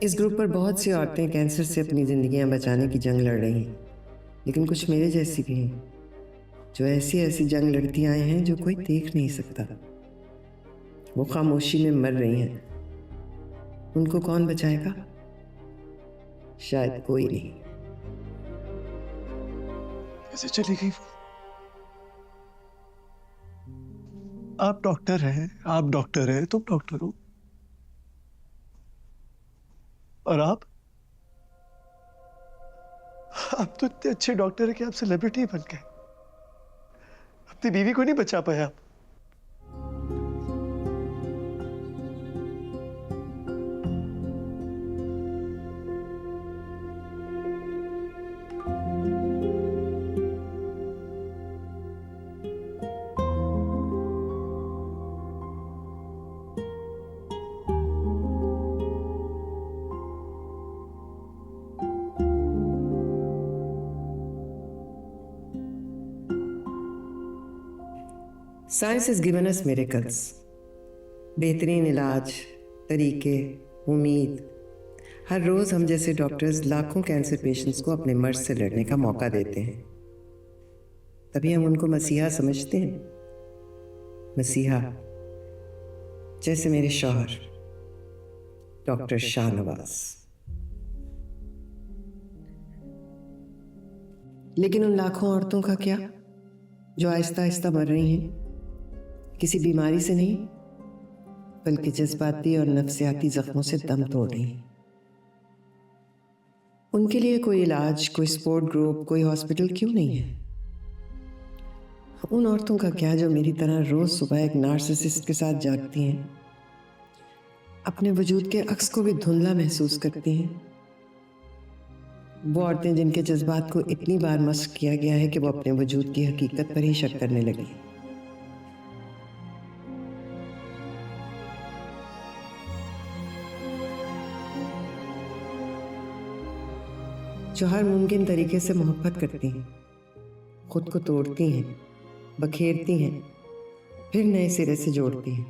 इस ग्रुप पर बहुत सी औरतें कैंसर से अपनी ज़िंदगियां बचाने की जंग लड़ रही हैं, लेकिन कुछ मेरे जैसी भी हैं जो ऐसी ऐसी जंग लड़ती आए हैं जो कोई देख नहीं सकता। वो खामोशी में मर रही हैं। उनको कौन बचाएगा? शायद कोई नहीं। कैसे चली गई वो? आप डॉक्टर हैं, आप डॉक्टर हैं, तुम डॉक्टर हो। और आप तो इतने अच्छे डॉक्टर हैं कि आप सेलिब्रिटी बन गए। अपनी बीवी को नहीं बचा पाए आप। Science is given us miracles, बेहतरीन इलाज, तरीके, उम्मीद। हर रोज़ हम जैसे डॉक्टर्स लाखों कैंसर पेशेंट्स को अपने मर्ज से लड़ने का मौका देते हैं। तभी हम उनको मसीहा समझते हैं। मसीहा जैसे मेरे शौहर डॉक्टर शाहनवाज। लेकिन उन लाखों औरतों का क्या जो आहिस्ता आहिस्ता मर रही हैं, किसी बीमारी से नहीं बल्कि जज्बाती और नफ्सियाती जख्मों से दम तोड़ रही हैं। उनके लिए कोई इलाज, कोई सपोर्ट ग्रुप, कोई हॉस्पिटल क्यों नहीं है? उन औरतों का क्या जो मेरी तरह रोज सुबह एक नार्सिसिस्ट के साथ जागती हैं, अपने वजूद के अक्स को भी धुंधला महसूस करती हैं। वो औरतें जिनके जज्बात को इतनी बार मस्क किया गया है कि वो अपने वजूद की हकीकत पर ही शक करने लगी। जो हर मुमकिन तरीके से मोहब्बत करती हैं, खुद को तोड़ती हैं, बखेरती हैं, फिर नए सिरे से जोड़ती हैं,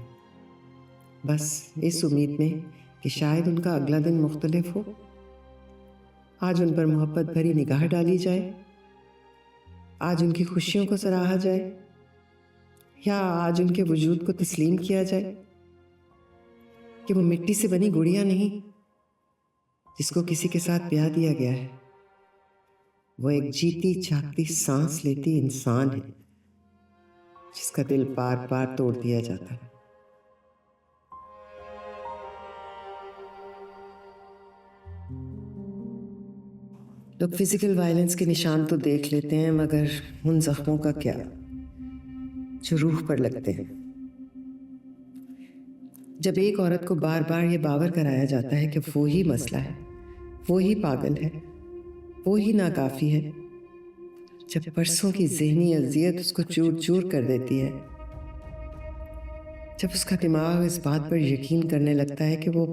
बस इस उम्मीद में कि शायद उनका अगला दिन मुख्तलिफ हो। आज उन पर मोहब्बत भरी निगाह डाली जाए, आज उनकी खुशियों को सराहा जाए, या आज उनके वजूद को तस्लीम किया जाए कि वो मिट्टी से बनी गुड़िया नहीं जिसको किसी के साथ ब्याह दिया गया है। वो एक जीती जागती सांस लेती इंसान है जिसका दिल बार बार तोड़ दिया जाता है। लोग फिजिकल वायलेंस के निशान तो देख लेते हैं, मगर उन जख्मों का क्या जो रूह पर लगते हैं। जब एक औरत को बार बार ये बावर कराया जाता है कि वो ही मसला है, वो ही पागल है, वो ही नाकाफी है, जब बरसों की ज़हनी अजियत उसको चूर चूर कर देती है, जब उसका दिमाग इस बात पर यकीन करने लगता है कि वो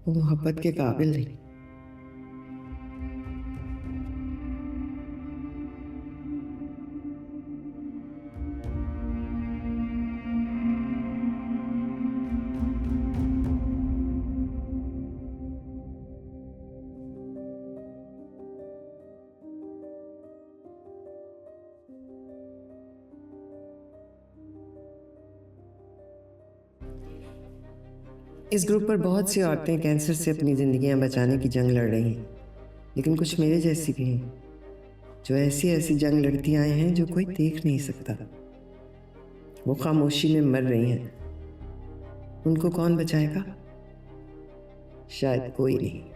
मोहब्बत के काबिल नहीं। इस ग्रुप पर बहुत सी औरतें कैंसर से अपनी ज़िंदगियां बचाने की जंग लड़ रही हैं, लेकिन कुछ मेरे जैसी भी हैं जो ऐसी ऐसी जंग लड़ती आए हैं जो कोई देख नहीं सकता। वो खामोशी में मर रही हैं। उनको कौन बचाएगा? शायद कोई नहीं।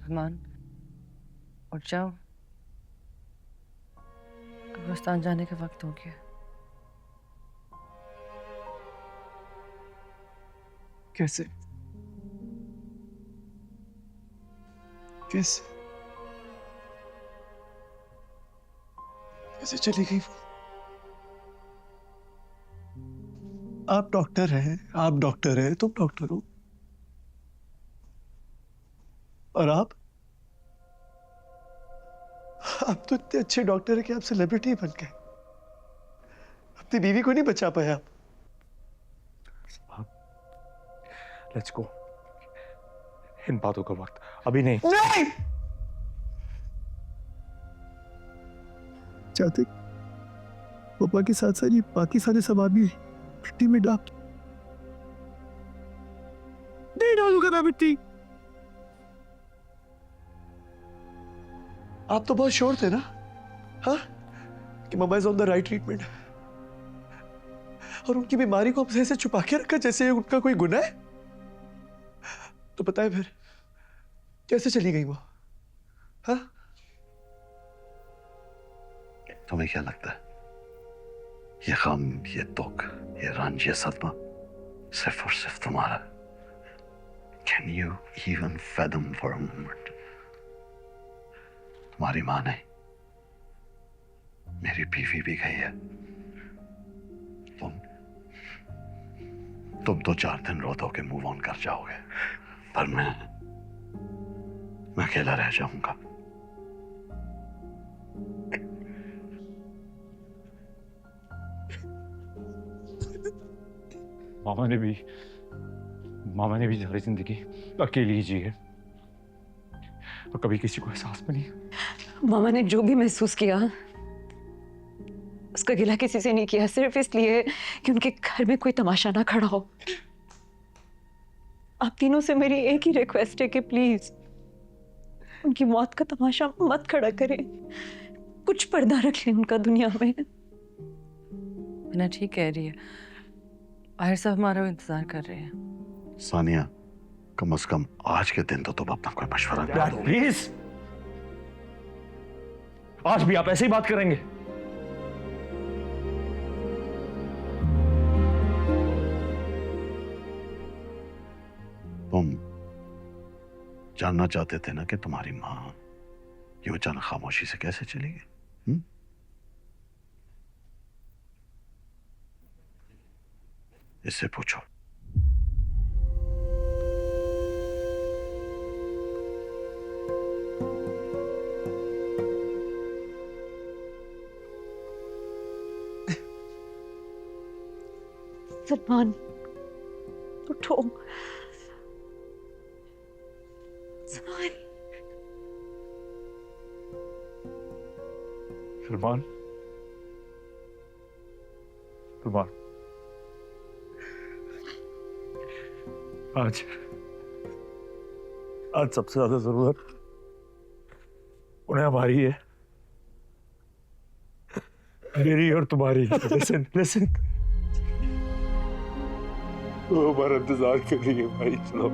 रहमान, उठ जाओ। कब्रिस्तान जाने का वक्त हो गया। कैसे कैसे कैसे चली गई वो? आप डॉक्टर हैं, तुम डॉक्टर हो। और आप तो इतने अच्छे डॉक्टर हैं कि आप सेलिब्रिटी बन गए। अपनी बीवी को नहीं बचा पाए आप। Let's go. इन बातों का वक्त अभी नहीं। नहीं चाहते पापा के साथ साथ ये बाकी सारे सवाल भी मिट्टी में डाल नहीं डालूंगा मैं मिट्टी। आप तो बहुत श्योर थे ना, हाँ, कि मम्मा is on the right treatment, और उनकी बीमारी को हमसे ऐसे छुपा के रखा जैसे उनका कोई गुनाह है। तो पता है फिर कैसे चली गई वो? हाँ, तुम्हें क्या लगता है ये गम, ये दुख, ये रंज, ये सदमा सिर्फ और सिर्फ तुम्हारा? Can you even fathom for a moment? तुम्हारी मां नहीं, मेरी बीवी भी गई है। तुम तो 4 दिन रो धो के मूव ऑन कर जाओगे, पर मैं अकेला रह जाऊंगा। मामा ने भी सारी जिंदगी अकेली जी है और कभी किसी को एहसास भी नहीं। मामा ने जो भी महसूस किया उसका गिला किसी से नहीं किया, सिर्फ इसलिए कि उनके घर में कोई तमाशा ना खड़ा हो। आप तीनों से मेरी एक ही रिक्वेस्ट है कि प्लीज उनकी मौत का तमाशा मत खड़ा करें, कुछ पर्दा रख लें उनका दुनिया में। बिना ठीक कह रही है, बाहर सब हमारा इंतजार कर रहे हैं। सानिया, कम से कम आज के दिन तो तुम अपना कोई मशवरा डैड प्लीज, आज भी आप ऐसे ही बात करेंगे? तुम जानना चाहते थे ना कि तुम्हारी मां यूं अचानक खामोशी से कैसे चली गई? इससे पूछो। सलमान उठो। सलमान, सलमान, आज सबसे ज्यादा जरूरत उन्हें हमारी है, मेरी और तुम्हारी। लिसन लिसन, वो हमारा इंतजार कर रही है भाई। चलो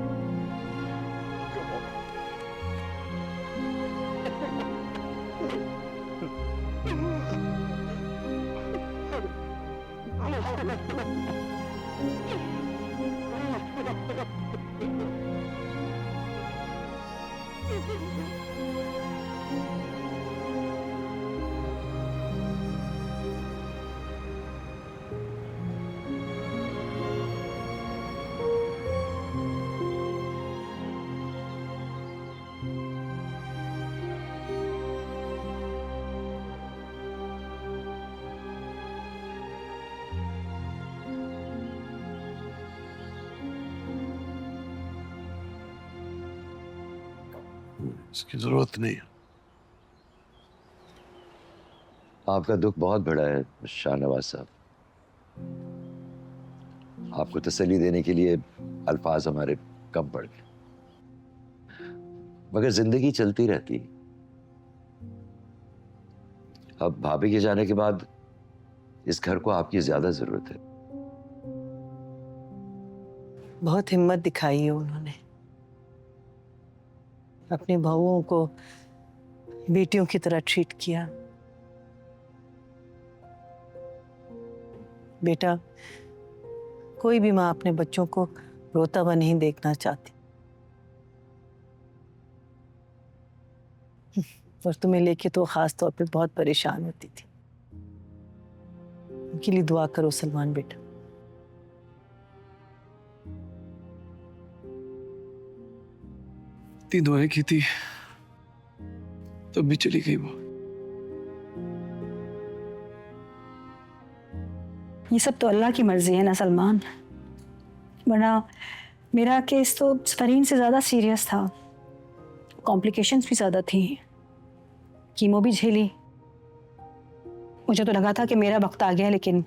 इसकी जरूरत नहीं है। आपका दुख बहुत बड़ा है शाहनवाज साहब। आपको तसल्ली देने के लिए अल्फाज हमारे कम पड़ गए, मगर जिंदगी चलती रहती। अब भाभी के जाने के बाद इस घर को आपकी ज्यादा जरूरत है। बहुत हिम्मत दिखाई है उन्होंने, अपनी बहुओं को बेटियों की तरह ट्रीट किया। बेटा, कोई भी माँ अपने बच्चों को रोता हुआ नहीं देखना चाहती। और तुम्हें लेके तो खास तौर पे बहुत परेशान होती थी। उनके लिए दुआ करो सलमान बेटा। इतनी दुआएं की थी तब भी चली गई वो। ये सब तो अल्लाह की मर्जी है ना सलमान, वरना मेरा केस तो फरीन से ज़्यादा सीरियस था, कॉम्प्लिकेशंस भी ज़्यादा थी, कीमो भी झेली। मुझे तो लगा था कि मेरा वक्त आ गया, लेकिन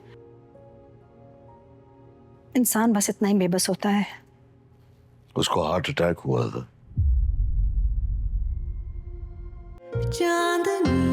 इंसान बस इतना ही बेबस होता है। उसको हार्ट अटैक हुआ था। चांदनी